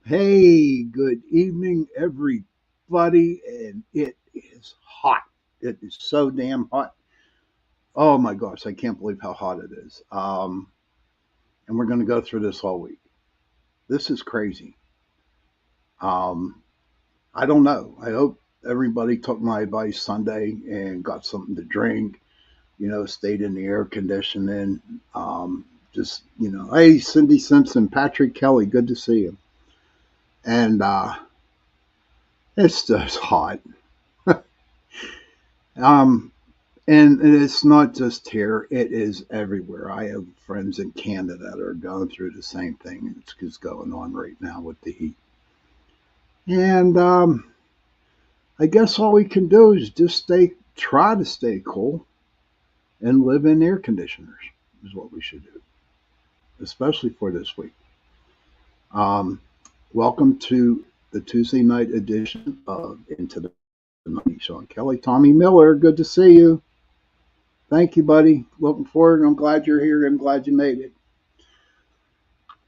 Hey, good evening, everybody. And it is hot. It is so damn hot. Oh my gosh, I can't believe how hot it is. And we're going to go through this all week. This is crazy. Um, I don't know. I hope everybody took my advice Sunday and got something to drink, stayed in the air conditioning. Hey, Cindy Simpson, Patrick Kelly, good to see you. And it's just hot. Um, And it's not just here, it is everywhere. I have friends in Canada that are going through the same thing. It's just going on right now with the heat. And I guess all we can do is just try to stay cool and live in air conditioners, is what we should do, especially for this week. Um, Welcome to the Tuesday night edition of Into the Night. Sean Kelly, Tommy Miller, good to see you. Thank you, buddy. Looking forward. I'm glad you're here. I'm glad you made it.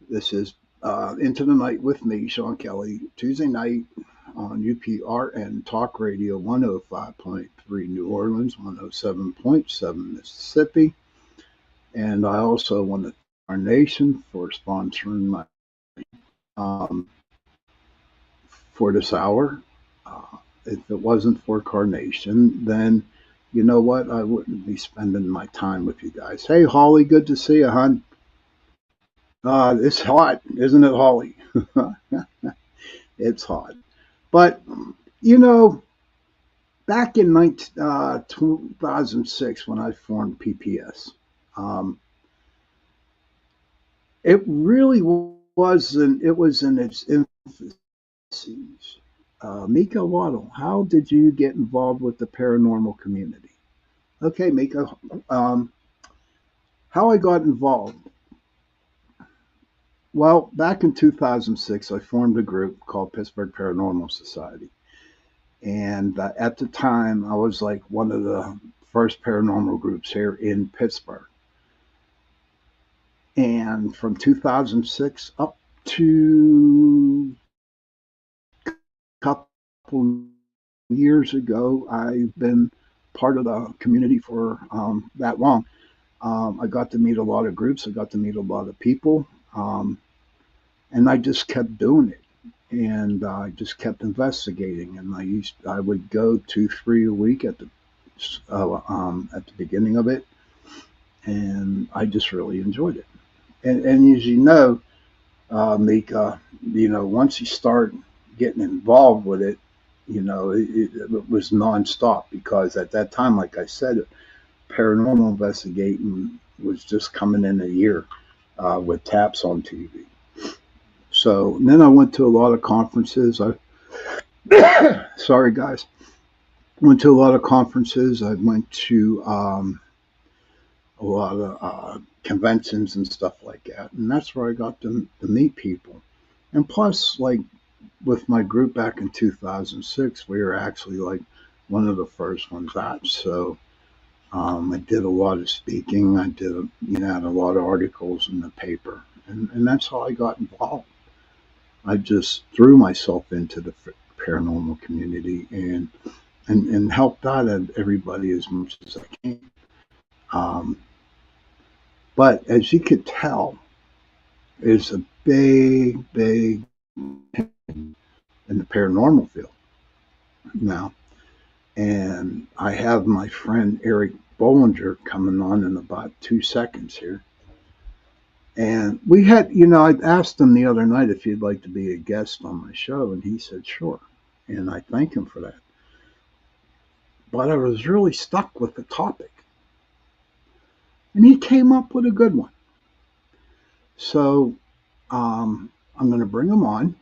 This is Into the Night with me, Sean Kelly, Tuesday night on UPRN Talk Radio 105.3 New Orleans, 107.7 Mississippi. And I also want to thank our nation for sponsoring my um, for this hour. If it wasn't for Carnation, then you know what? I wouldn't be spending my time with you guys. Hey, Holly, good to see you, hon. It's hot, isn't it, Holly? It's hot. But, you know, back in 2006 when I formed PPS, um, it really wasn't, it was in its infancy. Mika Waddle, how did you get involved with the paranormal community? Okay, Mika, um, how I got involved. Well, back in 2006, I formed a group called Pittsburgh Paranormal Society. And at the time, I was like one of the first paranormal groups here in Pittsburgh. And from 2006 up to a couple years ago, I've been part of the community for that long. I got to meet a lot of groups, I got to meet a lot of people, um, and I just kept doing it. And I just kept investigating, and I would go 2, 3 a week at the beginning of it, and I just really enjoyed it. And as you know, Mika, once you start getting involved with it, it was nonstop because at that time, like I said, paranormal investigating was just coming in a year with taps on TV. So then I went to a lot of conferences. Sorry, guys. Went to a lot of conferences. I went to a lot of conventions and stuff like that. And that's where I got to meet people. And plus, like with my group back in 2006, we were actually like one of the first ones out. So I did a lot of speaking. I had a lot of articles in the paper. And that's how I got involved. I just threw myself into the paranormal community and helped out everybody as much as I can. Um, but as you could tell, there's a big in the paranormal field now. And I have my friend Eric Bollinger coming on in about 2 seconds here. And we had, I asked him the other night if he'd like to be a guest on my show, and he said sure. And I thank him for that. But I was really stuck with the topic. And he came up with a good one. So I'm going to bring him on,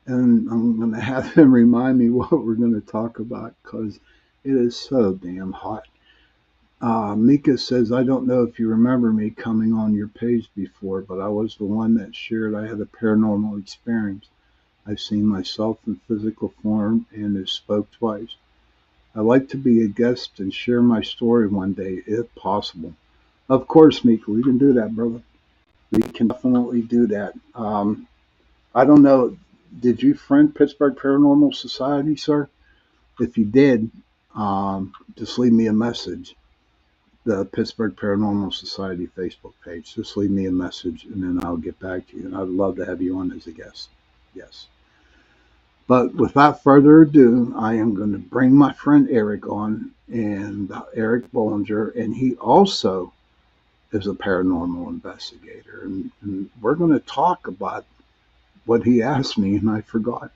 and I'm going to have him remind me what we're going to talk about because it is so damn hot. Mika says, I don't know if you remember me coming on your page before, but I was the one that shared I had a paranormal experience. I've seen myself in physical form and have spoke twice. I'd like to be a guest and share my story one day, if possible. Of course, Mika, we can do that, brother. We can definitely do that. I don't know. Did you friend Pittsburgh Paranormal Society, sir? If you did, just leave me a message. The Pittsburgh Paranormal Society Facebook page. Just leave me a message, and then I'll get back to you. And I'd love to have you on as a guest. Yes. But without further ado, I am going to bring my friend Eric on, and Eric Bollinger, and he also is a paranormal investigator. And we're going to talk about what he asked me, and I forgot.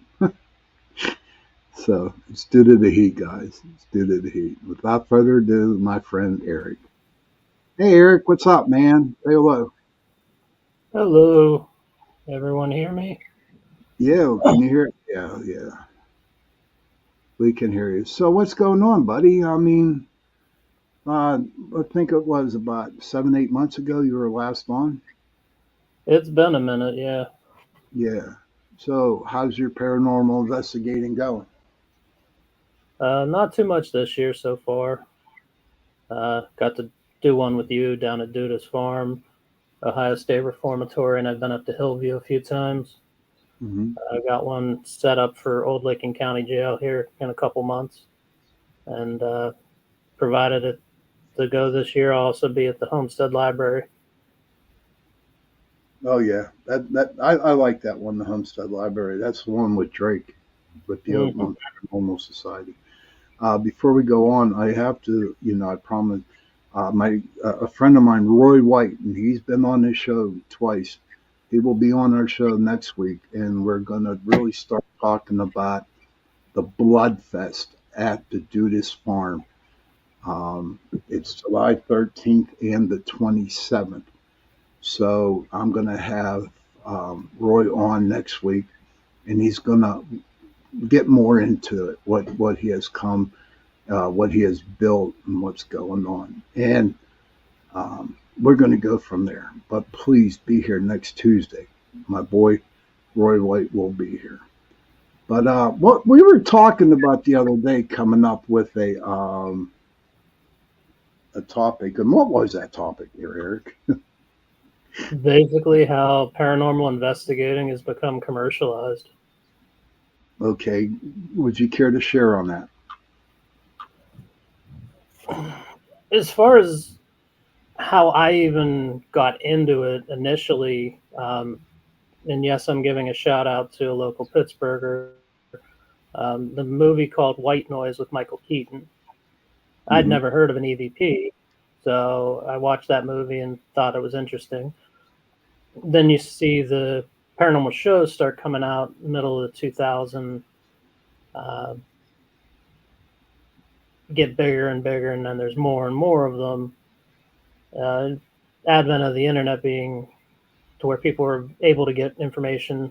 So it's due to the heat, guys. It's due to the heat. Without further ado, my friend Eric. Hey, Eric, what's up, man? Say hello. Hello, everyone hear me? Yeah, can you hear? Yeah, yeah, we can hear you. So what's going on, buddy? I mean, uh, I think it was about 7, 8 months ago you were last on. It's been a minute, yeah. Yeah. So how's your paranormal investigating going? Not too much this year so far. Got to do one with you down at Duda's Farm, Ohio State Reformatory, and I've been up to Hillview a few times. Hmm. I got one set up for Old Licking County Jail here in a couple months, and provided it to go this year, I'll also be at the Homestead Library. Oh yeah, I like that one, the Homestead Library. That's the one with Drake, with the Hmm. Oakland Paranormal Society. Before we go on, I have to, I promise. My A friend of mine, Roy White, and he's been on this show twice. He will be on our show next week, and we're going to really start talking about the Blood Fest at the Dudas Farm. Um, it's July 13th and the 27th. So I'm going to have Roy on next week, and he's going to get more into it, what he has come, what he has built, and what's going on. And we're going to go from there. But please be here next Tuesday. My boy Roy White will be here. But what we were talking about the other day, coming up with a topic, and what was that topic here, Eric? Basically, how paranormal investigating has become commercialized. Okay, would you care to share on that? As far as how I even got into it initially, and yes, I'm giving a shout out to a local Pittsburgher. The movie called White Noise with Michael Keaton. I'd Hmm. never heard of an EVP, so I watched that movie and thought it was interesting. Then you see the paranormal shows start coming out middle of the 2000, uh, get bigger and bigger, and then there's more and more of them. Uh, Advent of the internet being to where people are able to get information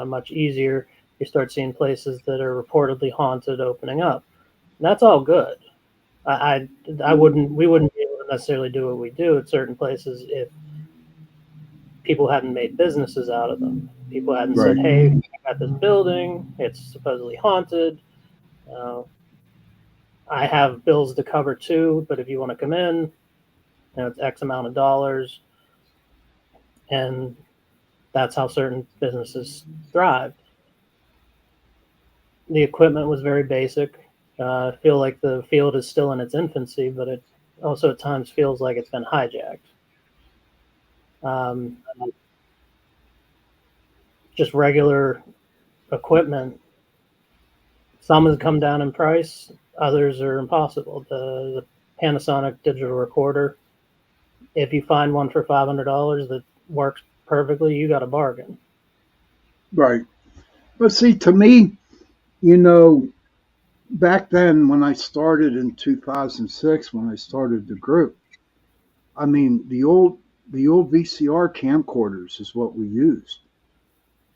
much easier. You start seeing places that are reportedly haunted opening up. And that's all good. I wouldn't we wouldn't be able to necessarily do what we do at certain places if people hadn't made businesses out of them. People hadn't said, Right. "Hey, I got this building. It's supposedly haunted. Uh, I have bills to cover too, but if you want to come in, it's X amount of dollars." And that's how certain businesses thrived. The equipment was very basic. I feel like the field is still in its infancy, but it also at times feels like it's been hijacked. Um, just regular equipment. Some has come down in price, others are impossible. The Panasonic digital recorder, if you find one for $500 that works perfectly, you got a bargain. Right. But see, to me, you know, back then when I started in 2006, when I started the group, I mean, the old VCR camcorders is what we used.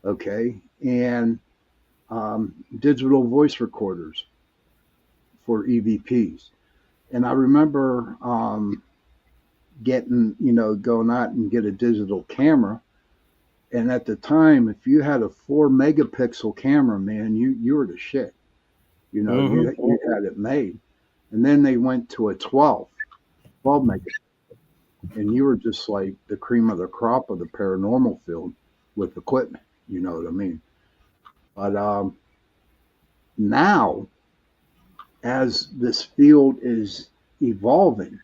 Okay, and digital voice recorders for EVPs. And I remember getting, going out and get a digital camera. And at the time, if you had a 4 megapixel camera, man, you were the shit. Mm-hmm. You had it made. And then they went to a 12 megapixel, and you were just like the cream of the crop of the paranormal field with equipment. You know what I mean? But now, as this field is evolving,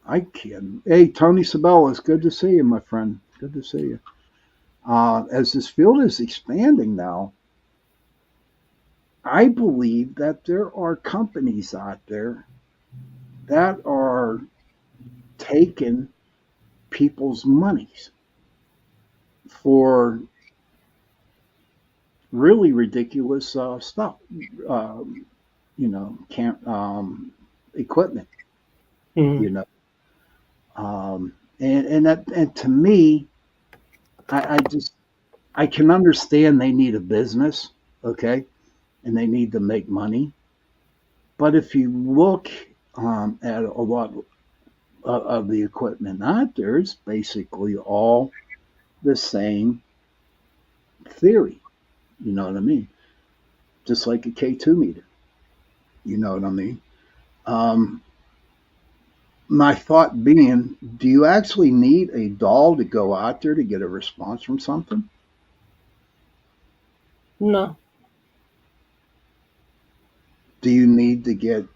I can. Hey, Tony Sabella, it's good to see you, my friend. Good to see you. As this field is expanding now, I believe that there are companies out there that are taking people's monies for really ridiculous stuff. Um, can't equipment. Hmm. You know, and to me, I just I can understand they need a business, okay, and they need to make money. But if you look at a lot of the equipment out there, it's basically all the same theory. You know what I mean? Just like a K2 meter. You know what I mean? Um, my thought being, do you actually need a doll to go out there to get a response from something? No, Do you need to get,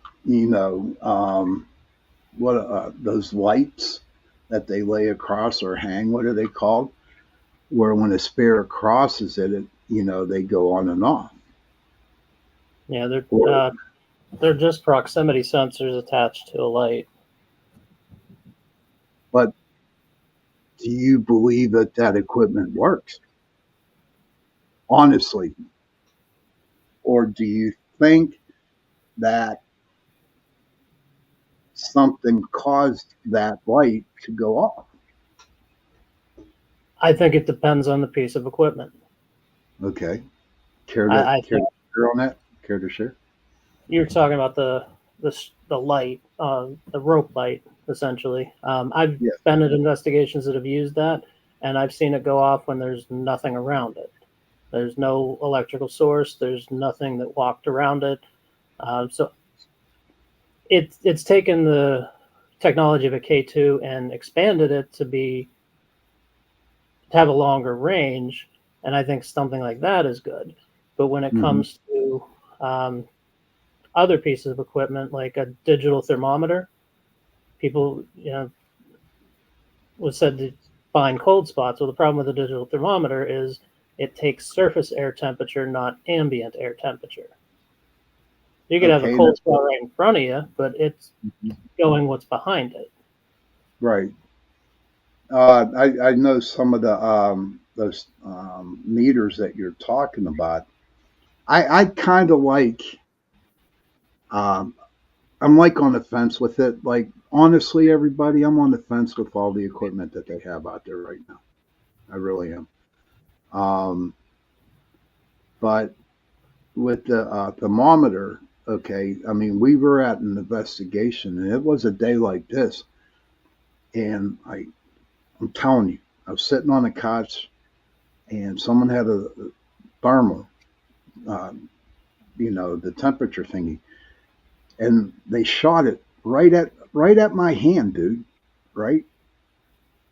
what those lights that they lay across or hang? What are they called? Where when a spirit crosses it, they go on and off. yeah, Or, they're just proximity sensors attached to a light. but do you believe that that equipment works honestly, or do you think that something caused that light to go off? I think it depends on the piece of equipment. Okay, care to I care think to share on that? Care to share? you're talking about the light, the rope light, essentially. I've Yeah. been at investigations that have used that, and I've seen it go off when there's nothing around it. There's no electrical source. There's nothing that walked around it. So it's taken the technology of a K2 and expanded it to have a longer range, and I think something like that is good. But when it Hmm. comes to um, other pieces of equipment like a digital thermometer, people was said to find cold spots. Well, the problem with a digital thermometer is it takes surface air temperature, not ambient air temperature. You could have a Okay, cold spot right in front of you, but it's mhm, going what's behind it. right. I know some of the those meters that you're talking about. I kind of like. Um, I'm like on the fence with it. Like honestly, everybody, I'm on the fence with all the equipment that they have out there right now. I really am. Um, but with the thermometer, okay, I mean, we were at an investigation, and it was a day like this, and I'm telling you, I was sitting on a couch, and someone had a thermal, uh, the temperature thingy, and they shot it right at my hand, dude, right,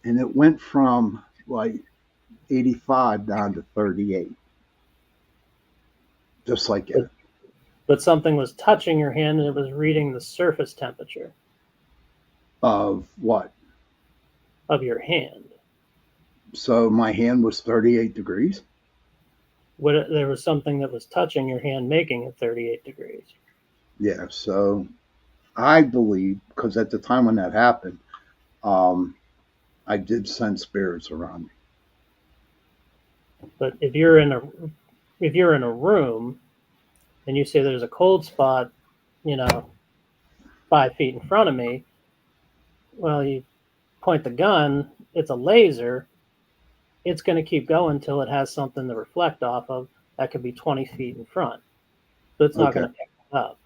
and it went from like 85 down to 38, just like But that. but something was touching your hand and it was reading the surface temperature Of what? of your hand. So my hand was 38 degrees. There was something that was touching your hand, making it 38 degrees. Yeah. So I believe because at the time when that happened, um, I did sense spirits around me. But if you're in a room and you say there's a cold spot, you know, 5 feet in front of me, well, you point the gun, it's a laser, it's going to keep going until it has something to reflect off of that could be 20 feet in front. So it's not Okay. going to pick it up.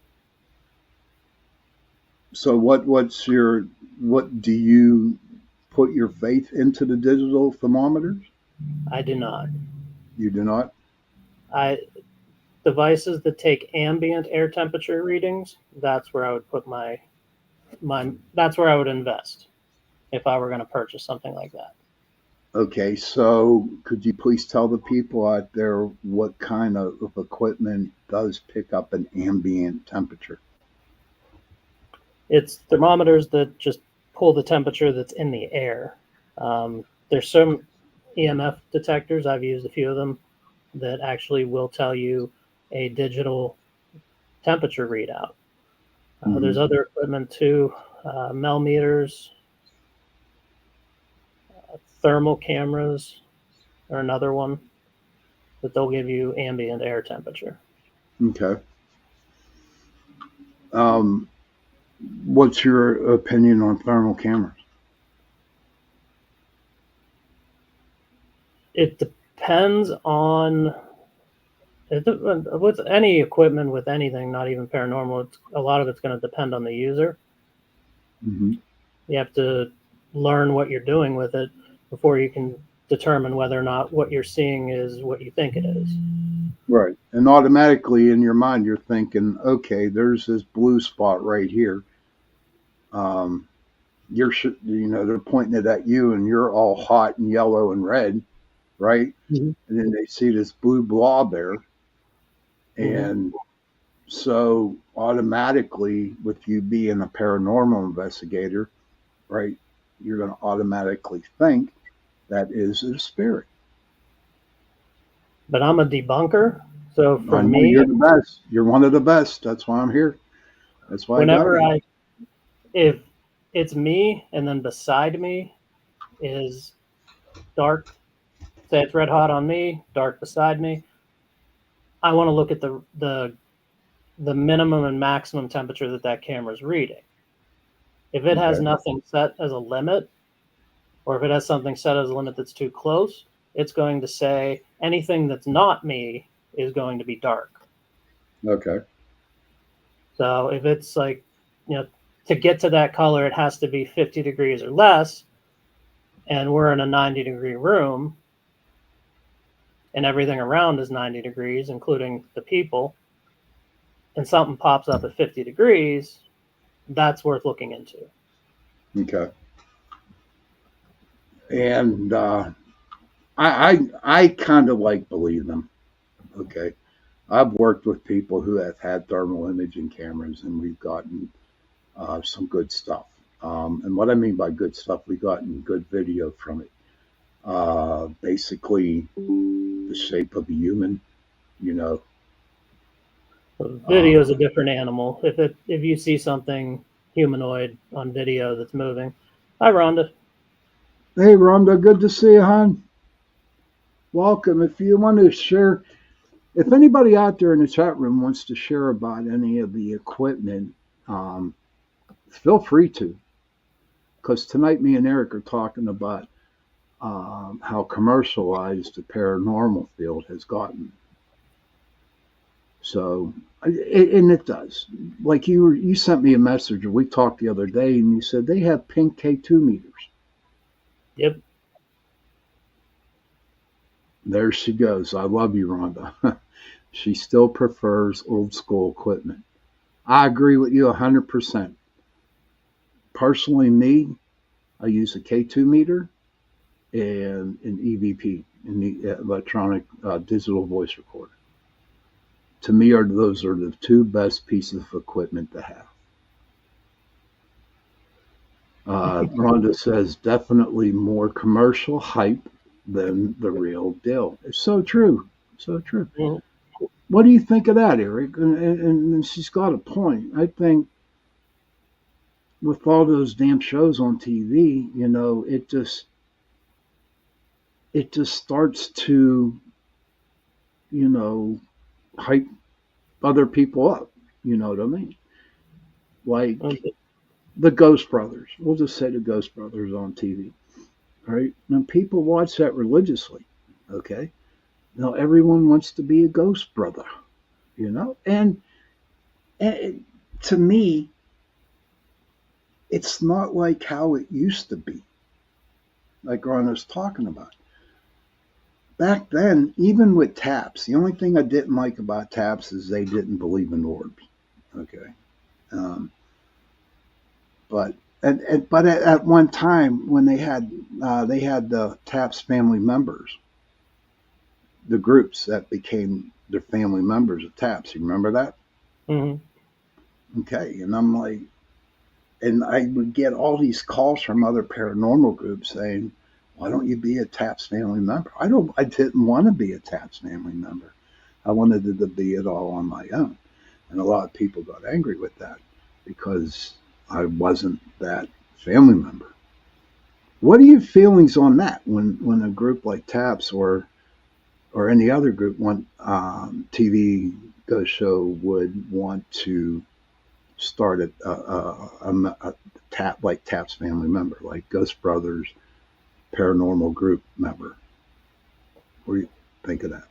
So what do you put your faith into the digital thermometers? I do not. You do not. I Devices that take ambient air temperature readings, that's where I would put my that's where I would invest if I were going to purchase something like that. Okay, so could you please tell the people out there what kind of equipment does pick up an ambient temperature? It's thermometers that just pull the temperature that's in the air. There's some EMF detectors. I've used a few of them that actually will tell you a digital temperature readout. Hmm. There's other equipment too, millimeters, thermal cameras are another one that they'll give you ambient air temperature. Okay. Um, what's your opinion on thermal cameras? It depends on with any equipment, with anything, not even paranormal. A lot of it's going to depend on the user. Hmm. You have to learn what you're doing with it before you can determine whether or not what you're seeing is what you think it is. Right. And automatically in your mind, you're thinking, okay, there's this blue spot right here. Um, they're pointing it at you, and you're all hot and yellow and red, right? Mm-hmm. And then they see this blue blob there, Mm-hmm. and so automatically, with you being a paranormal investigator, right, you're going to automatically think that is a spirit. But I'm a debunker, so for I know me, you're the best. You're one of the best. That's why I'm here. That's why I got whenever you. I if it's me and then beside me is dark, say it's red hot on me, dark beside me, I want to look at the minimum and maximum temperature that that camera is reading. If it has Okay. nothing set as a limit, or if it has something set as a limit that's too close, it's going to say anything that's not me is going to be dark. Okay. So if it's like, to get to that color, it has to be 50 degrees or less, and we're in a 90-degree room, and everything around is 90 degrees, including the people, and something pops up at 50 degrees, that's worth looking into. Okay. And I kind of like believe them. Okay. I've worked with people who have had thermal imaging cameras, and we've gotten some good stuff. And what I mean by good stuff, we've gotten good video from it. Basically, the shape of a human, you know. Video is a Uh, different animal. If you see something humanoid on video that's moving, hi Rhonda. hey, Rhonda, good to see you, hon. Welcome. If you want to share, if anybody out there in the chat room wants to share about any of the equipment, um, feel free to. Because tonight, me and Eric are talking about how commercialized the paranormal field has gotten. So, and it does. Like you sent me a message, or we talked the other day, and you said they have pink K2 meters. Yep. There she goes. I love you, Rhonda. She still prefers old school equipment. I agree with you 100%. Personally, me, I use a K2 meter and an EVP, in the electronic digital voice recorder. To me, those are the two best pieces of equipment to have. Rhonda says definitely more commercial hype than the real deal. It's so true. So true. Mhm. What do you think of that, Eric? And she's got a point. I think with all those damn shows on TV, it just starts to, you know, hype other people up. You know what I mean? Like the Ghost Brothers. We'll just say the Ghost Brothers on TV. All right. Now people watch that religiously. Okay. Now everyone wants to be a ghost brother, and to me, it's not like how it used to be, like Ron was talking about. Back then, even with taps, the only thing I didn't like about taps is they didn't believe in orbs. Okay. Um, but But at one time when they had the TAPS family members, the groups that became the family members of TAPS. You remember that? Hmm. Okay, and I'm like, and I would get all these calls from other paranormal groups saying, "Why don't you be a TAPS family member?" I don't. I didn't want to be a TAPS family member. I wanted to be it all on my own, and a lot of people got angry with that because I wasn't that family member. What are your feelings on that when a group like TAPS or any other group want TV ghost show would want to start a tap like TAPS family member, like Ghost Brothers paranormal group member? What do you think of that?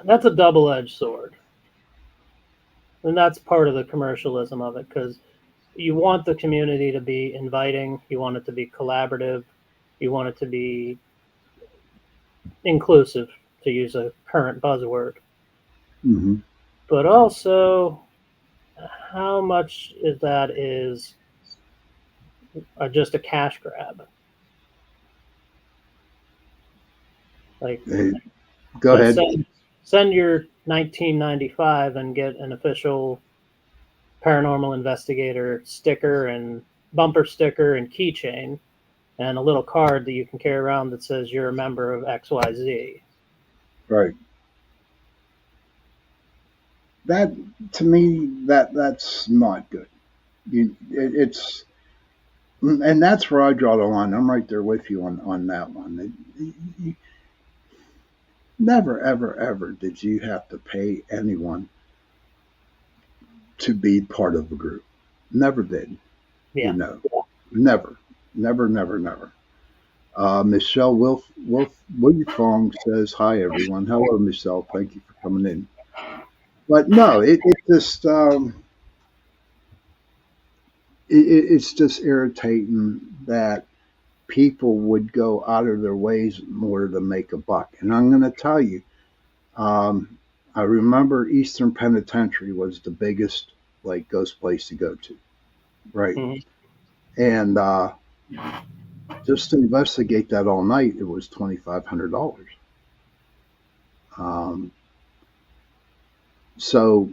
That's a double-edged sword, and that's part of the commercialism of it because you want the community to be inviting, you want it to be collaborative, you want it to be inclusive, to use a current buzzword. Mm-hmm. But also, how much is that is just a cash grab? Like, Hey, go like ahead. send your 1995 and get an official paranormal investigator sticker and bumper sticker and keychain and a little card that you can carry around that says you're a member of XYZ. Right. That to me that's not good. It's and that's where I draw the line. I'm right there with you on that one. Never, ever, ever did you have to pay anyone to be part of a group. Never did. You Yeah. know, never, never, never, never. Michelle Wilfong says, "Hi, everyone. Hello, Michelle. Thank you for coming in." But no, it just it's just irritating that people would go out of their ways in order to make a buck. And I'm going to tell you, um, I remember Eastern Penitentiary was the biggest like ghost place to go to, right? Mm-hmm. And just to investigate that all night, it was $2,500. Um, so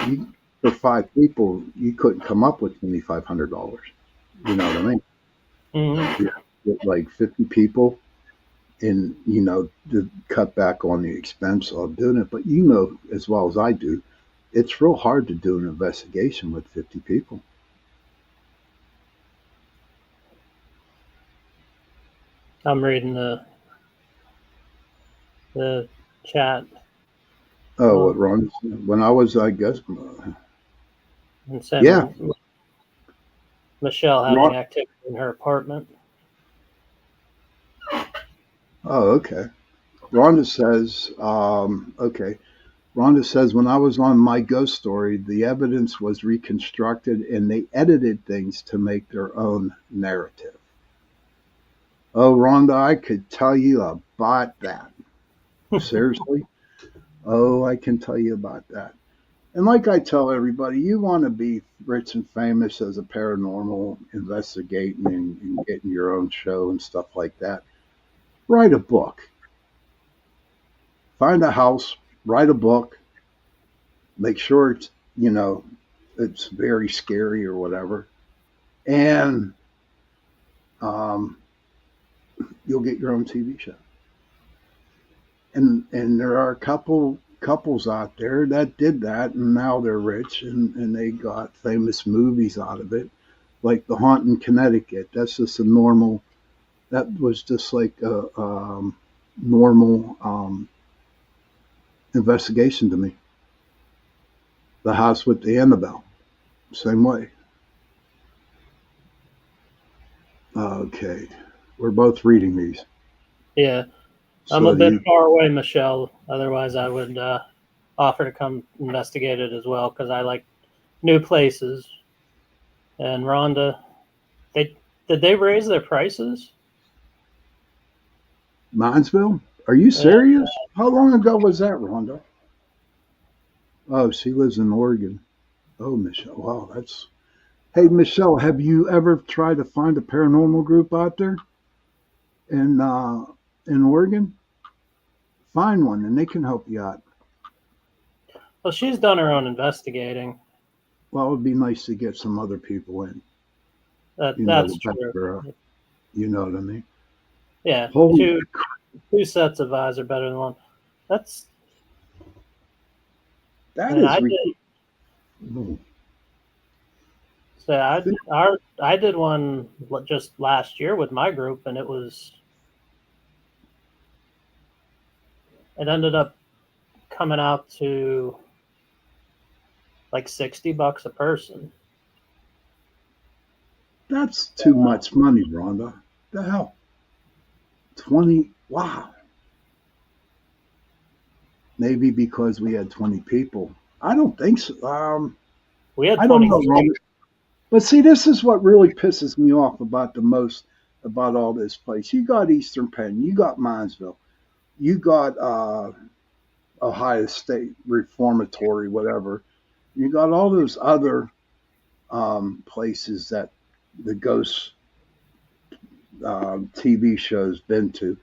you, for five people, you couldn't come up with $2,500. You know what I mean? Mm-hmm. You get like 50 people, and to cut back on the expense of doing it. But you know as well as I do, it's real hard to do an investigation with 50 people. I'm reading the chat. Oh, what Um, Ron? When I was, I guess, and yeah, saying Michelle Ron. having activity in her apartment. Oh, okay. Rhonda says, okay. Rhonda says, when I was on My Ghost Story, the evidence was reconstructed and they edited things to make their own narrative. Oh, Rhonda, I could tell you about that. Seriously? Oh, I can tell you about that. And like I tell everybody, you want to be rich and famous as a paranormal investigating and getting your own show and stuff like that. Write a book. Find a house, write a book, make sure it's very scary or whatever, and um, you'll get your own TV show. And there are a couple couples out there that did that, and now they're rich and they got famous movies out of it, like The Haunt in Connecticut. That's just a normal. That was just like a normal investigation to me. The House with the Annabelle, same way. Okay, we're both reading these. Yeah, I'm a So do bit you far away, Michelle. Otherwise, I would offer to come investigate it as well because I like new places. And Rhonda, they did they raise their prices? Minesville? Are you Yeah, serious? How long ago was that, Rhonda? Oh, she lives in Oregon. Oh, Michelle. Wow, that's Hey, Michelle, have you ever tried to find a paranormal group out there in Oregon? Find one, and they can help you out. Well, she's done her own investigating. Well, it would be nice to get some other people in. That's The true. better. You know what I mean? Yeah, Holy, two sets of eyes are better than one. That's that and is I did ridiculous. say I did one just last year with my group, and it ended up coming out to like $60 a person. That's too much money, Rhonda. The hell, 20. Wow. Maybe because we had 20 people. I don't think so. We had I don't know, 23. Rhonda. But see, this is what really pisses me off about the most about all this place. You got Eastern Penn, you got Minesville, you got Ohio State Reformatory, whatever. You got all those other places that the ghost TV shows been to,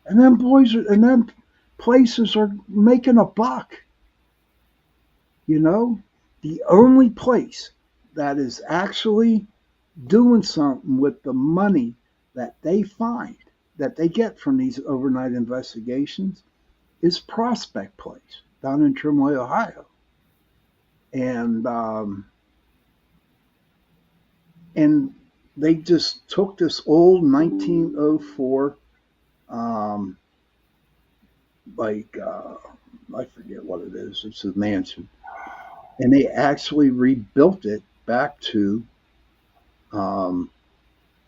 and then and then places are making a buck. You know, the only place that is actually doing something with the money that they find that they get from these overnight investigations is Prospect Place down in Trimway, Ohio, and and they just took this old 1904 um, like I forget what it is. It's a mansion, and they actually rebuilt it back to um,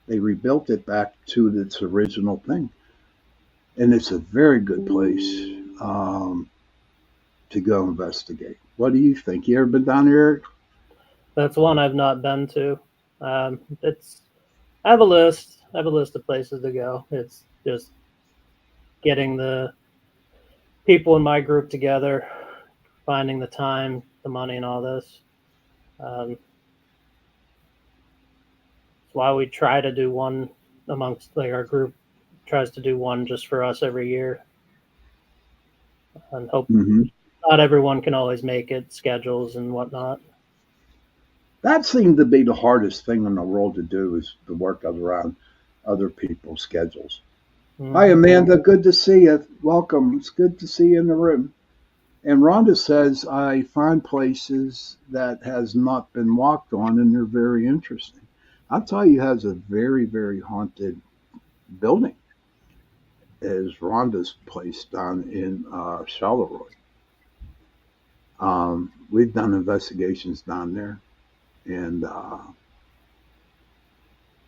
its original thing, and it's a very good place to go investigate. What do you think? You ever been down here? That's one I've not been to. It's I have a list. I have a list of places to go. It's just getting the people in my group together, finding the time, the money, and all this. That's why we try to do one amongst like our group tries to do one just for us every year, and hope Mm-hmm. not everyone can always make it, schedules and whatnot. That seemed to be the hardest thing in the world to do is to work around other people's schedules. Hi, Mm-hmm. Amanda. Good to see you. Welcome. It's good to see you in the room. And Rhonda says, I find places that has not been walked on and they're very interesting. I'll tell you, has a very, very haunted building is Rhonda's place down in Charleroi. We've done investigations down there, and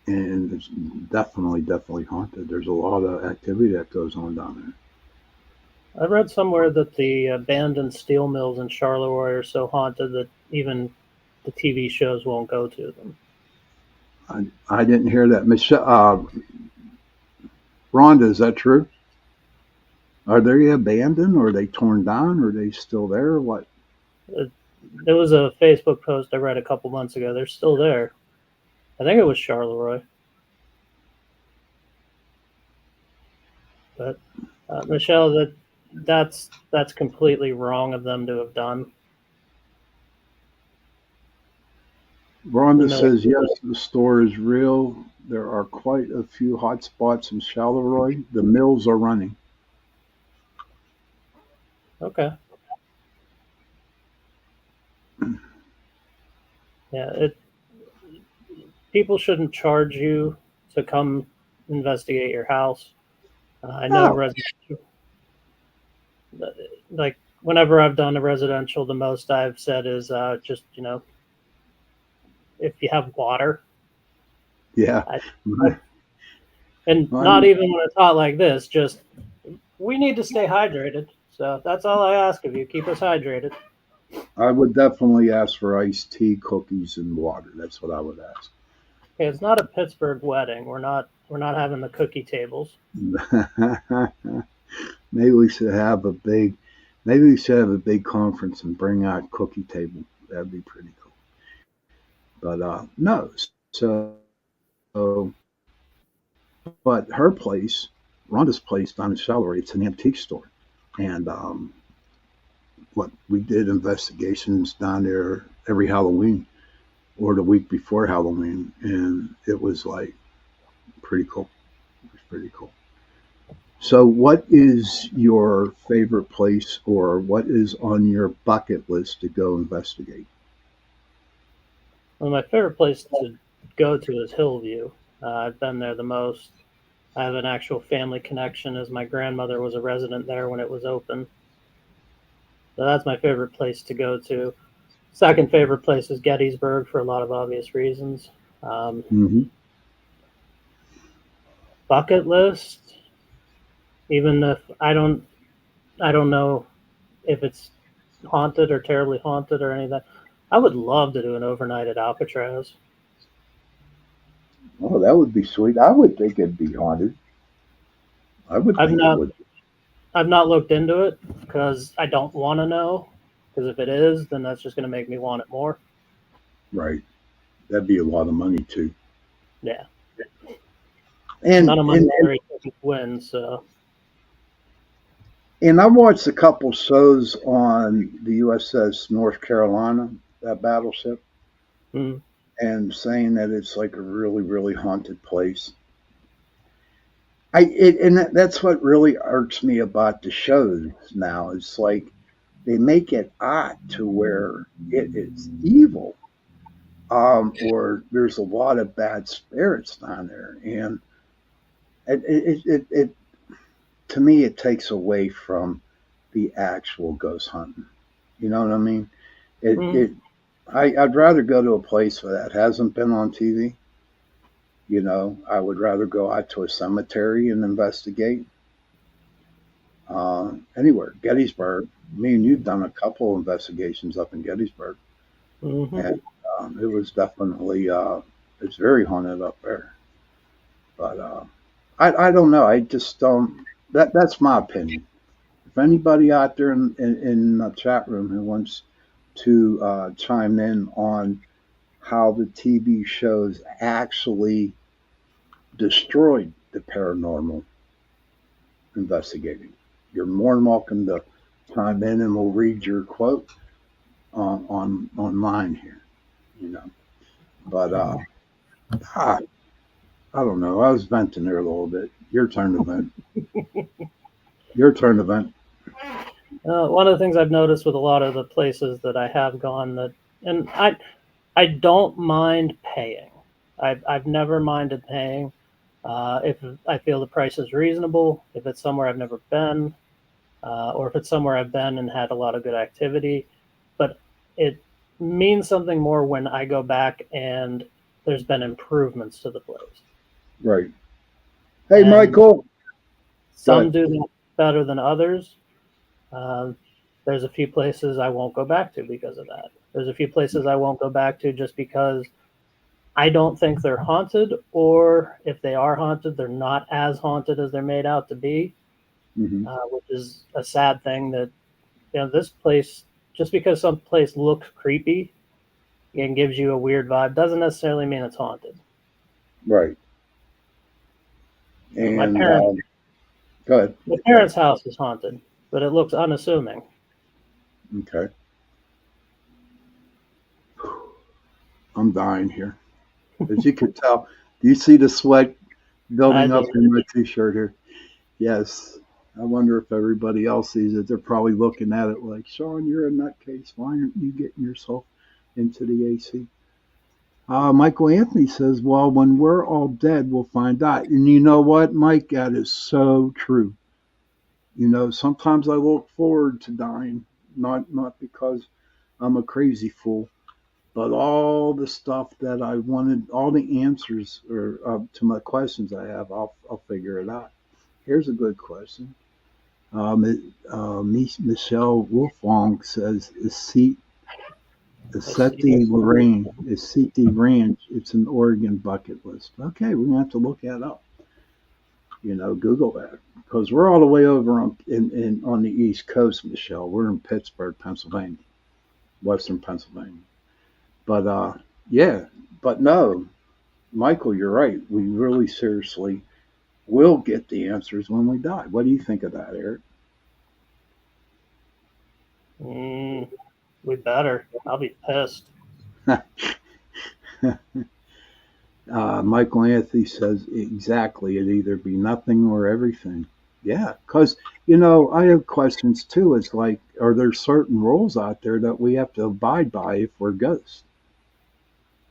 it's definitely, definitely haunted. There's a lot of activity that goes on down I read somewhere that the abandoned steel mills in Charleroi are so haunted that even the TV shows won't go to them. there. I didn't hear that. Michelle, Rhonda, is that true? Are they abandoned, or are they torn down, or are they still there? Or what? It, there was a Facebook post I read a couple months ago. They're still there. I think it was Charleroi, but Michelle, that's completely wrong of them to have done. The Rhonda mill. says, yes, the store is real. There are quite a few hot spots in Charleroi. The mills are running. Okay, yeah. It people shouldn't charge you to come investigate your house. I know No, residential, like whenever I've done a residential, the most I've said is just if you have water, yeah. I, I, My, and not my, even when it's hot like this, just we need to stay hydrated. So that's all I ask of you. Keep us hydrated. I would definitely ask for iced tea, cookies, and water. That's what I would ask. Okay, it's not a Pittsburgh wedding. We're not having the cookie tables. maybe we should have a big, maybe we should have a big conference and bring out cookie table. That'd be pretty cool. But no. So, but her place, Rhonda's place down in Celery, it's an antique store. And what we did investigations down there every Halloween or the week before Halloween, and it was like pretty cool. It was pretty cool. So, what is your favorite place, or what is on your bucket list to go investigate? Well, my favorite place to go to is Hillview. I've been there the most. I have an actual family connection as my grandmother was a resident there when it was open. So that's my favorite place to go to. Second favorite place is Gettysburg for a lot of obvious reasons. Um, Mm-hmm. Bucket list, even if I don't know if it's haunted or terribly haunted or anything. I would love to do an overnight at Alcatraz. Oh, that would be sweet. I would think it'd be haunted. I would I've think it not would. I've not looked into it because I don't want to know. Because if it is, then that's just going to make me want it more. Right. That'd be a lot of money too. Yeah, And none of my and and, lottery tickets win. So, and I watched a couple shows on the USS North Carolina, that battleship, mm, and saying that it's like a really, really haunted place. That's what really irks me about the shows now. It's like they make it odd to where it's evil, or there's a lot of bad spirits down there, and it to me it takes away from the actual ghost hunting. You know what I mean? It mm, it I'd rather go to a place where that hasn't been on TV. You know, I would rather go out to a cemetery and investigate. Anywhere, Gettysburg. Me and you've done a couple investigations up in Gettysburg, mm-hmm. and it was definitely it's very haunted up there. But I don't know. I just don't. That's my opinion. If anybody out there in the chat room who wants to chime in on how the TV shows actually destroyed the paranormal investigating, you're more than welcome to chime in, and we'll read your quote on online here. You know, but I, I don't know. I was venting there a little bit. Your turn to vent. Your turn to vent. One of the things I've noticed with a lot of the places that I have gone that, and I don't mind paying. I've never minded paying if I feel the price is reasonable. If it's somewhere I've never been, or if it's somewhere I've been and had a lot of good activity. But it means something more when I go back and there's been improvements to the place. Right. Hey, And Michael. Go some ahead. do that better than others. Um, there's a few places I won't go back to because of that. There's a few places I won't go back to just because I don't think they're haunted, or if they are haunted, they're not as haunted as they're made out to be, Hmm. which is a sad thing that, this place, just because some place looks creepy and gives you a weird vibe, doesn't necessarily mean it's haunted. Right. You know, my And parents, go ahead. my parents' house is haunted, but it looks unassuming. Okay. I'm dying here. As you can tell, do you see the sweat I building up do. in my t-shirt here? Yes. I wonder if everybody else sees it. They're probably looking at it like, Sean, you're a nutcase. Why aren't you getting yourself into the AC? Michael Anthony says, well, when we're all dead, we'll find out. And you know what, Mike? That is so true. You know, sometimes I look forward to dying, not because I'm a crazy fool, but all the stuff that I wanted, all the answers or to my questions I have, I'll figure it out. Here's a good question. Michelle Wolfong says, I see. Iseti Lorraine, Iseti Ranch. It's an Oregon bucket list. Okay, we're gonna have to look that up. You know, Google that because we're all the way over on the East Coast, Michelle. We're in Pittsburgh, Pennsylvania, Western Pennsylvania. But Yeah, but no, Michael, you're right. We really seriously will get the answers when we die. What do you think of that, Eric? Mm, we better. I'll be pissed. Michael Anthony says exactly. It either be nothing or everything. Yeah, because I have questions too. It's like, are there certain rules out there that we have to abide by if we're ghosts?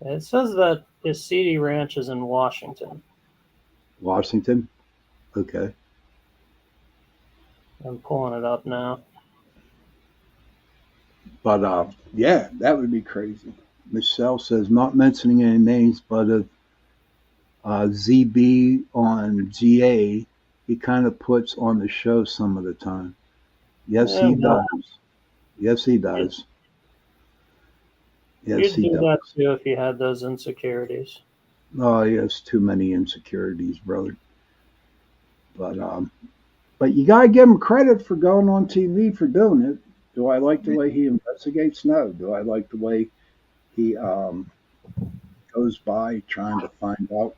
It says that his CD ranch is in Washington. Washington. Okay, I'm pulling it up now. but yeah, that would be crazy. Michelle says not mentioning any names, but if ZB on GA, he kind of puts on the show some of the time. Yes, Yeah, he well, does. Yes, he does. Yes, you'd he do does. that too if you had those insecurities. Oh, he has too many insecurities, brother. But but you gotta give him credit for going on TV for doing it. Do I like the way he investigates? No. Do I like the way he goes by trying to find out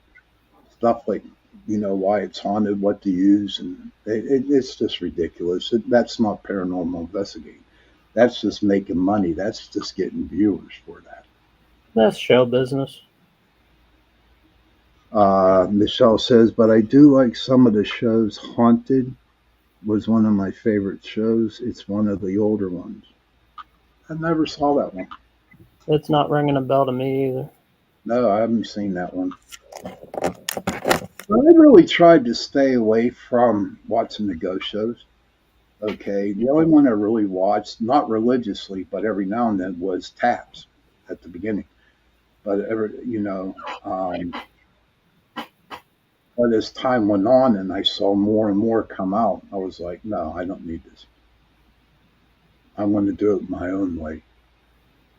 stuff like why it's haunted, what to use, and it's just ridiculous. That's not paranormal investigating. That's just making money. That's just getting viewers for that. That's show business. Michelle says, but I do like some of the shows. Haunted was one of my favorite shows. It's one of the older ones. I never saw that one. It's not ringing a bell to me either. No, I haven't seen that one. But I really tried to stay away from watching the ghost shows. Okay, the only one I really watched, not religiously, but every now and then, was Taps at the beginning. But but as time went on and I saw more and more come out, I was like, no, I don't need this. I want to do it my own way.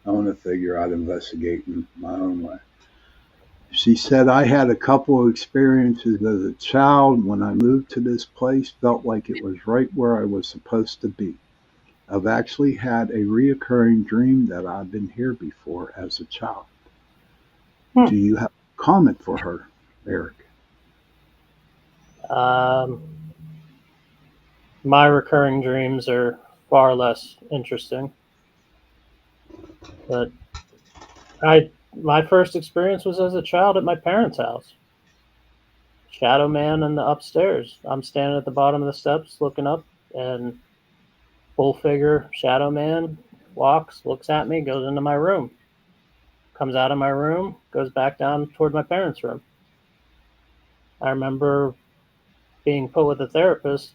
I want to figure out investigating my own way. She said, I had a couple of experiences as a child when I moved to this place, felt like it was right where I was supposed to be. I've actually had a reoccurring dream that I've been here before as a child. Hmm. Do you have a comment for her, Eric? Um, my recurring dreams are far less interesting, but I my first experience was as a child at my parents' house. Shadow man in the upstairs. I'm standing at the bottom of the steps looking up, and full figure shadow man walks, looks at me, goes into my room, comes out of my room, goes back down toward my parents' room. I remember being put with a therapist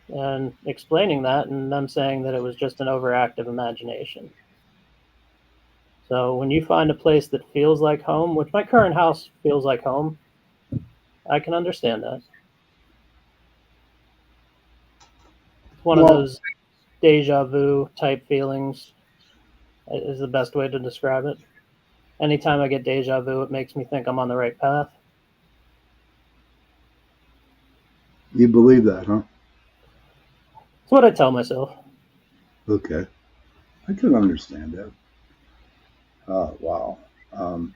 and explaining that, and them saying that it was just an overactive imagination. So when you find a place that feels like home, which my current house feels like home, I can understand that. It's one of Well, those deja vu type feelings, is the best way to describe it. Anytime I get deja vu, it makes me think I'm on the right path. you believe that, huh? It's what I tell myself. Okay. I can understand that. Oh, wow. Um,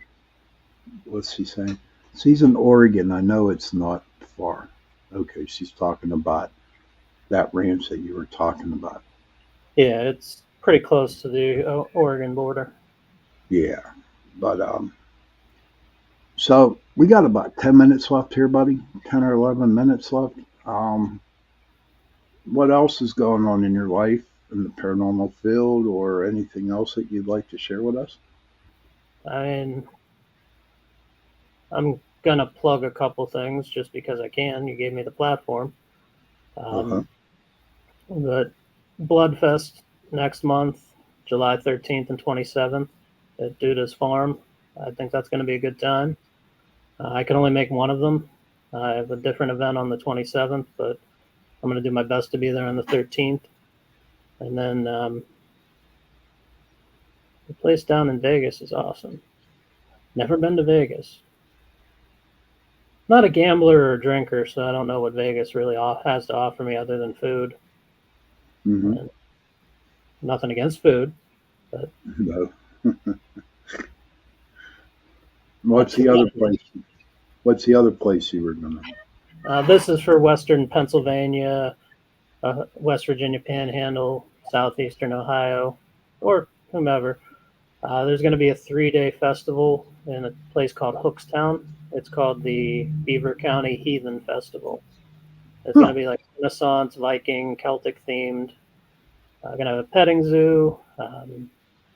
what's she saying? She's in Oregon. I know it's not far. Okay, she's talking about that ranch that you were talking about. Yeah, it's pretty close to the Oregon border. Yeah. But so we got about 10 minutes left here, buddy. 10 or 11 minutes left. Um, what else is going on in your life in the paranormal field or anything else that you'd like to share with us? I mean, I'm gonna plug a couple things just because I can. You gave me the platform. Uh huh. Um, but Bloodfest next month, July 13th and 27th at Duda's Farm. I think that's going to be a good time. I can only make one of them. I have a different event on the 27th, but I'm going to do my best to be there on the 13th. And then the place down in Vegas is awesome. Never been to Vegas. Not a gambler or a drinker, so I don't know what Vegas really has to offer me other than food. Mm-hmm. And nothing against food, but No. What's to the other place? What's the other place you were gonna? this is for Western Pennsylvania, West Virginia Panhandle, Southeastern Ohio, or whomever. There's going to be a 3-day festival in a place called Hookstown. It's called the Beaver County Heathen Festival. It's going to Huh. be like Renaissance, Viking, Celtic themed. Going to have a petting zoo,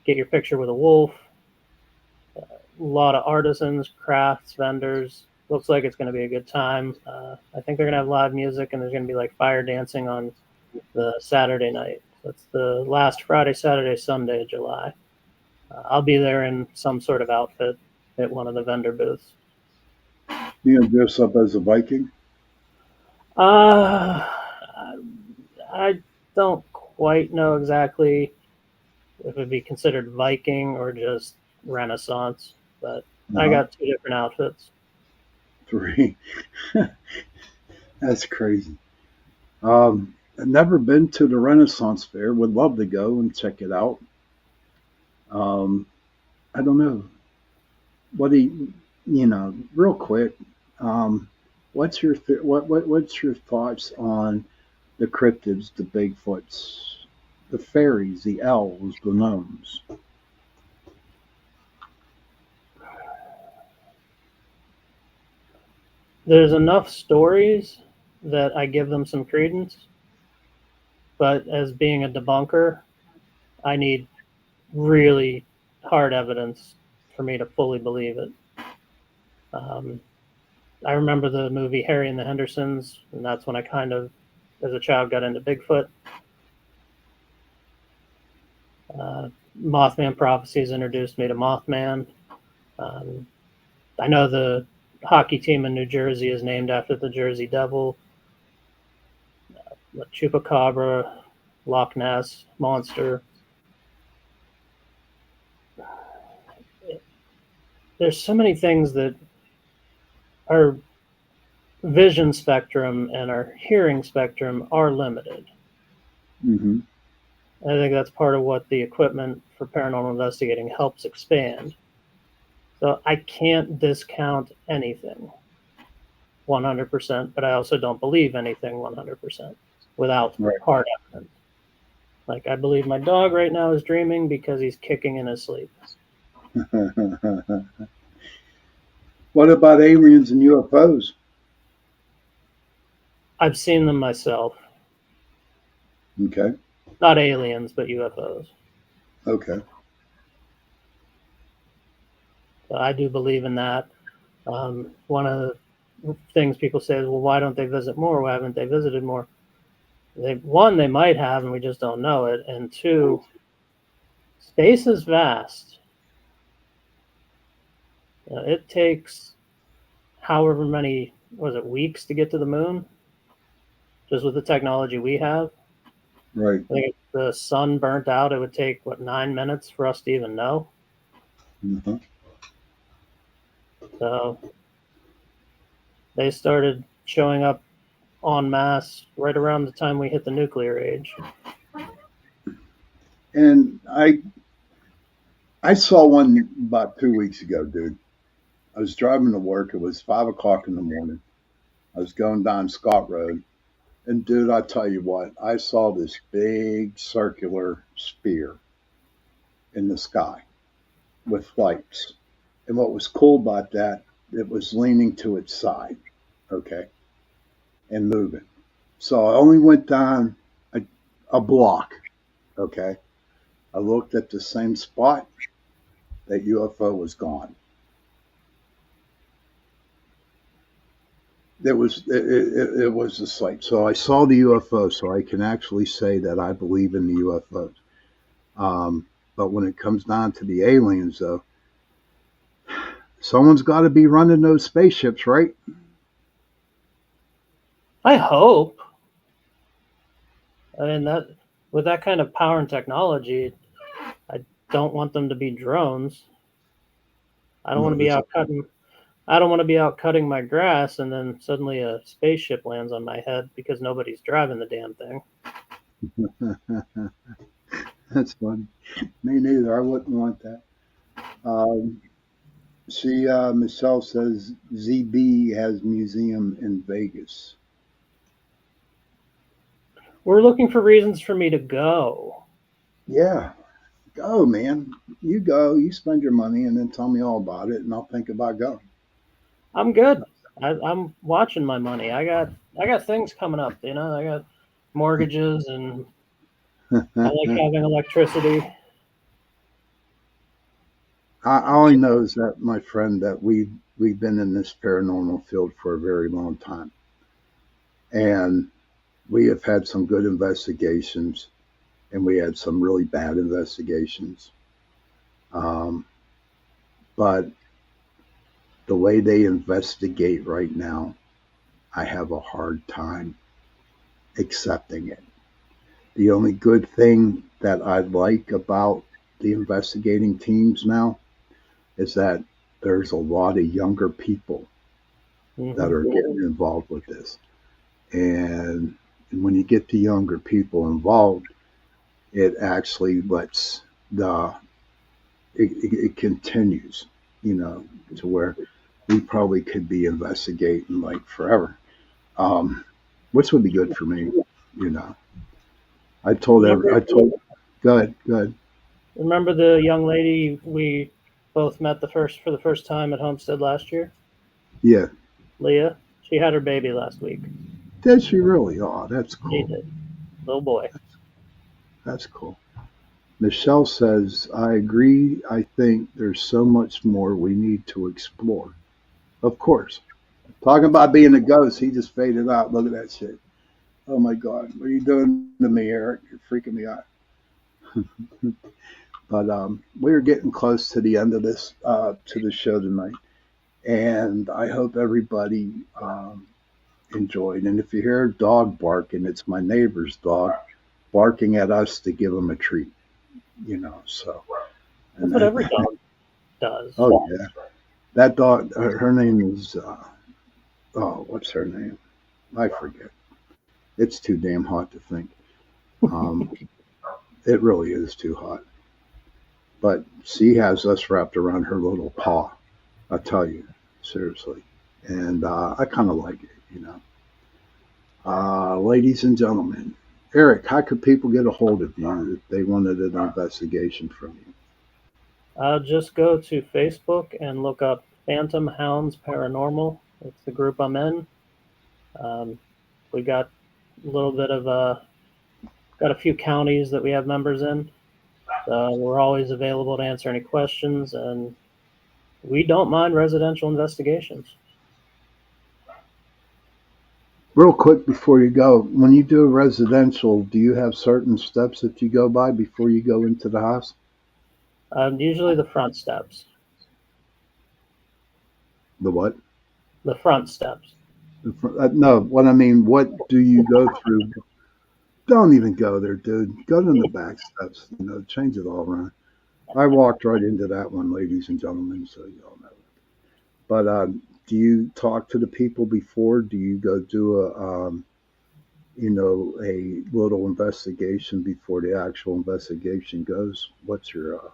get your picture with a wolf, a lot of artisans, crafts, vendors. Looks like it's going to be a good time. I think they're going to have live music and there's going to be like fire dancing on the Saturday night. So it's the last Friday, Saturday, Sunday of July. I'll be there in some sort of outfit at one of the vendor booths. You gonna dress up as a Viking? Uh, I don't quite know exactly if it'd be considered Viking or just Renaissance, but I Uh-huh. got two different outfits. Three. That's crazy. I've never been to the Renaissance Fair. Would love to go and check it out. Um, I don't know. What do real quick? Um, what's your thoughts on the cryptids, the Bigfoots, the fairies, the elves, the gnomes? There's enough stories that I give them some credence, but as being a debunker, I need really hard evidence for me to fully believe it. Um, I remember the movie Harry and the Hendersons, and that's when I kind of, as a child, got into Bigfoot. Uh, Mothman Prophecies introduced me to Mothman. Um, I know the hockey team in New Jersey is named after the Jersey Devil, the Chupacabra, Loch Ness Monster. There's so many things that our vision spectrum and our hearing spectrum are limited. Hmm. I think that's part of what the equipment for paranormal investigating helps expand. So I can't discount anything 100%, but I also don't believe anything 100% without Right. hard evidence. Like, I believe my dog right now is dreaming because he's kicking in his sleep. What about aliens and UFOs? I've seen them myself. Okay. Not aliens, but UFOs. Okay. So I do believe in that. One of the things people say is, well, why don't they visit more? Why haven't they visited more? One, they might have, and we just don't know it. And two, space is vast. It takes however many, was it, weeks to get to the moon, just with the technology we have. Right. I think if the sun burnt out, it would take, what, 9 minutes for us to even know? Uh-huh. So they started showing up en masse right around the time we hit the nuclear age. And I saw one about 2 weeks ago, dude. I was driving to work. It was 5 o'clock in the morning. I was going down Scott Road, and dude, I tell you what, I saw this big circular sphere in the sky with lights. And what was cool about that, it was leaning to its side, okay, and moving. So I only went down a block, okay. I looked at the same spot. That UFO was gone. It was just like, so I saw the UFO, so I can actually say that I believe in the UFOs. But when it comes down to the aliens, though, someone's got to be running those spaceships, right? I hope. I mean, that with that kind of power and technology, I don't want them to be drones. I don't want No, to be there's out cutting. I don't want to be out cutting my grass and then suddenly a spaceship lands on my head because nobody's driving the damn thing. that's funny. Me neither. I wouldn't want that. Um, See, Michelle says ZB has museum in Vegas. We're looking for reasons for me to go. Yeah, go, man. You go, you spend your money, and then tell me all about it, and I'll think about going. I'm good. I'm watching my money. I got things coming up. I got mortgages, and I like having electricity. I only know is that my friend that we've been in this paranormal field for a very long time, and we have had some good investigations, and we had some really bad investigations. Um, but the way they investigate right now, I have a hard time accepting it. The only good thing that I like about the investigating teams now is that there's a lot of younger people that Hmm. are getting involved with this. And when you get the younger people involved, it actually lets the it continues, you know, to where we probably could be investigating like forever, um, which would be good for me, you know. Remember, I told, good, good, remember the young lady we both met for the first time at Homestead last year, yeah. Leah. She had her baby last week. Did she really? Oh, that's She cool. did, little boy. That's cool. Michelle says, I agree. I think there's so much more we need to explore. Of course. Talking about being a ghost, he just faded out. Look at that shit. Oh my God. What are you doing to me, Eric? You're freaking me out. But we're getting close to the end of this, to the show tonight. And I hope everybody enjoyed. And if you hear a dog barking, it's my neighbor's dog barking at us to give him a treat, you know. So, and That's what that, every dog does. oh yeah, that dog. Her name is oh, what's her name? I forget. It's too damn hot to think. Um, it really is too hot. But she has us wrapped around her little paw. I tell you, seriously, and I kind of like it, you know. Ladies and gentlemen, Eric, how could people get a hold of you if they wanted an investigation from you? Just go to Facebook and look up Phantom Hounds Paranormal. It's the group I'm in. Um, we got a little bit of got a few counties that we have members in. So we're always available to answer any questions, and we don't mind residential investigations. Real quick before you go, when you do a residential, do you have certain steps that you go by before you go into the house? Usually the front steps. The what? The front steps. No, what I mean, what do you go through? Don't even go there, dude. Go to the back steps. You know, change it all around. I walked right into that one, ladies and gentlemen, so you all know. But do you talk to the people before? Do you go do a little investigation before the actual investigation goes? What's your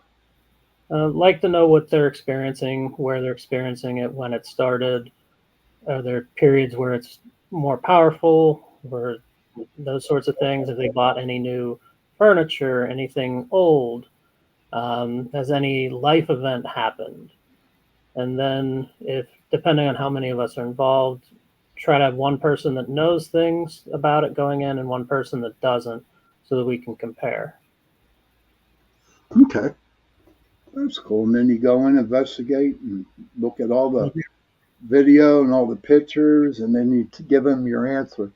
Like to know what they're experiencing, where they're experiencing it, when it started. Are there periods where it's more powerful, or those sorts of things? If they bought any new furniture, anything old, has any life event happened? And then, if depending on how many of us are involved, try to have one person that knows things about it going in and one person that doesn't, so that we can compare. okay? That's cool. And then you go in, investigate, and look at all the video and all the pictures, and then you give them your answer.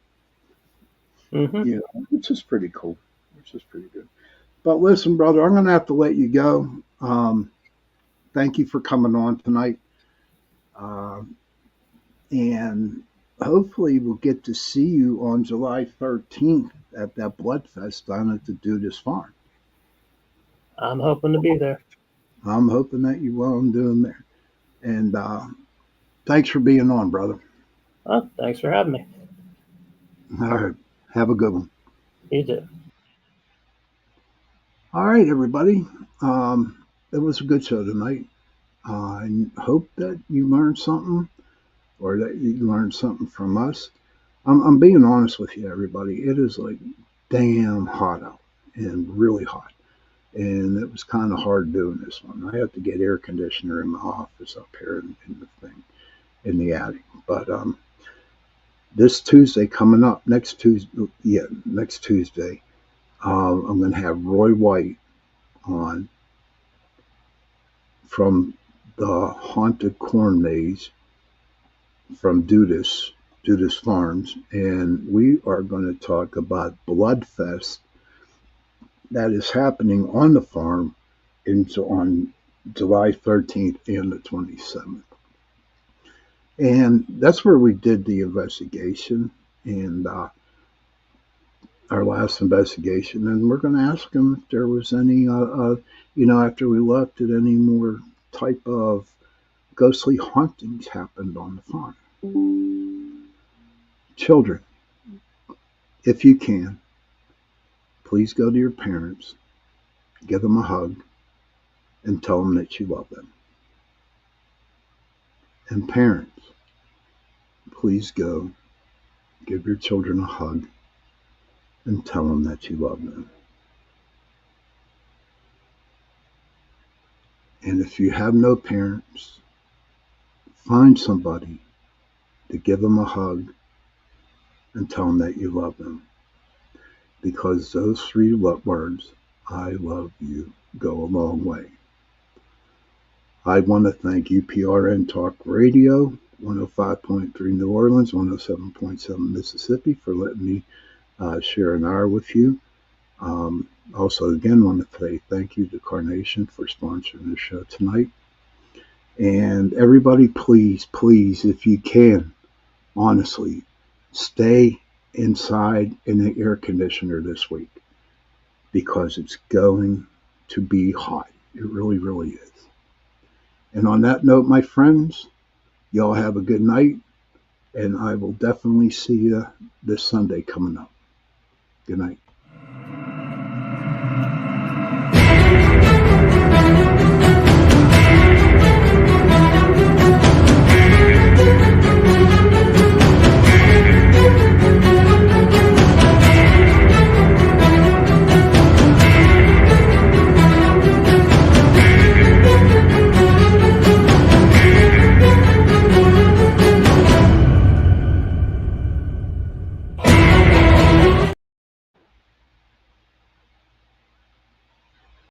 Mm-hmm. You know, which is pretty cool. Which is pretty good. But listen, brother, I'm going to have to let you go. Thank you for coming on tonight. And hopefully we'll get to see you on July 13th at that Blood Fest down at the Dudas Farm. I'm hoping to be there. I'm hoping that you will. I'm doing there. And thanks for being on, brother. Well, thanks for having me. All right. Have a good one. You too. All right, everybody. It was a good show tonight. I hope that you learned something, or that you learned something from us. I'm being honest with you, everybody. It is like damn hot out, and really hot. And it was kind of hard doing this one. I have to get air conditioner in my office up here in the thing, in the attic. But this Tuesday coming up, next Tuesday, I'm going to have Roy White on from the Haunted Corn Maze from Dudas Farms, and we are going to talk about Bloodfest that is happening on the farm on July 13th and the 27th. And that's where we did the investigation, and our last investigation. And we're going to ask them if there was any, after we left, did any more type of ghostly hauntings happened on the farm. Children, if you can, please go to your parents, give them a hug, and tell them that you love them. And parents, please go give your children a hug and tell them that you love them. And if you have no parents, find somebody to give them a hug and tell them that you love them. Because those three words, I love you, go a long way. I want to thank UPRN Talk Radio, 105.3 New Orleans, 107.7 Mississippi, for letting me share an hour with you. Also, again, want to say thank you to Carnation for sponsoring the show tonight. And everybody, please, please, if you can, honestly, stay inside in the air conditioner this week, because it's going to be hot. It really, really is. And on that note, my friends, y'all have a good night, and I will definitely see you this Sunday coming up. Good night.